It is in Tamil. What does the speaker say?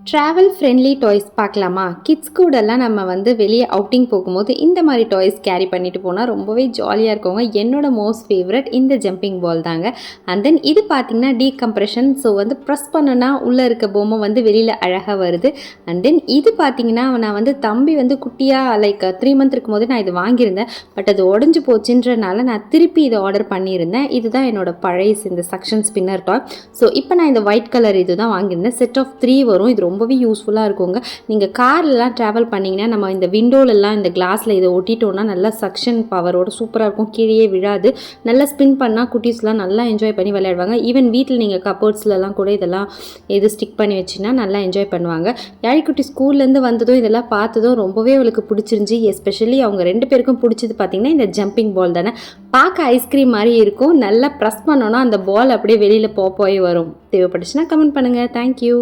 ட்ராவல் ஃப்ரெண்ட்லி டாய்ஸ் பார்க்கலாமா? கிட்ஸ் கூடலாம் நம்ம வந்து வெளியே அவுட்டிங் போகும்போது இந்த மாதிரி டாய்ஸ் கேரி பண்ணிட்டு போனால் ரொம்பவே ஜாலியாக இருக்குங்க. என்னோட மோஸ்ட் ஃபேவரட் இந்த ஜம்பிங் பால் தாங்க. அண்ட் தென் இது பார்த்திங்கன்னா டீகம்ப்ரெஷன். ஸோ வந்து ப்ரெஸ் பண்ணனா உள்ளே இருக்க பொம்மை வந்து வெளியில் அழகாக வருது. அண்ட் தென் இது பார்த்திங்கன்னா நான் வந்து தம்பி வந்து குட்டியாக லைக் 3 மந்த் இருக்கும்போது நான் இது வாங்கியிருந்தேன். பட் அது உடஞ்சி போச்சுன்றனால நான் திருப்பி இதை ஆர்டர் பண்ணியிருந்தேன். இதுதான் என்னோட பழைய இந்த சக்ஷன் ஸ்பின்னர் டாய். ஸோ இப்போ நான் இந்த ஒயிட் கலர் இது தான் வாங்கியிருந்தேன். செட் ஆஃப் 3 வரும். இது ரொம்பவே யூஸ்ஃபுல்லாக இருக்குங்க. நீங்கள் கார்லலாம் ட்ராவல் பண்ணிங்கன்னா நம்ம இந்த விண்டோலெல்லாம் இந்த கிளாஸில் இதை ஒட்டிட்டோன்னா நல்லா சக்ஷன் பவரோட சூப்பராக இருக்கும். கீழே விழாது. நல்லா ஸ்பின் பண்ணால் குட்டீஸ்லாம் நல்லா என்ஜாய் பண்ணி விளையாடுவாங்க. ஈவன் வீட்டில் நீங்கள் கப்போர்ட்ஸ்லலாம் கூட இதெல்லாம் இது ஸ்டிக் பண்ணி வச்சுன்னா நல்லா என்ஜாய் பண்ணுவாங்க. யாழிக்குட்டி ஸ்கூல்லேருந்து வந்ததும் இதெல்லாம் பார்த்ததும் ரொம்பவே அவளுக்கு பிடிச்சிருந்துச்சி. எஸ்பெஷலி அவங்க 2 பேருக்கும் பிடிச்சது பார்த்திங்கன்னா இந்த ஜம்பிங் பால் தானே. பார்க்க ஐஸ்கிரீம் மாதிரி இருக்கும். நல்லா ப்ரெஸ் பண்ணோன்னா அந்த பால் அப்படியே வெளியில் போய் வரும். தேவைப்பட்டுச்சுன்னா கமெண்ட் பண்ணுங்கள். தேங்க்யூ.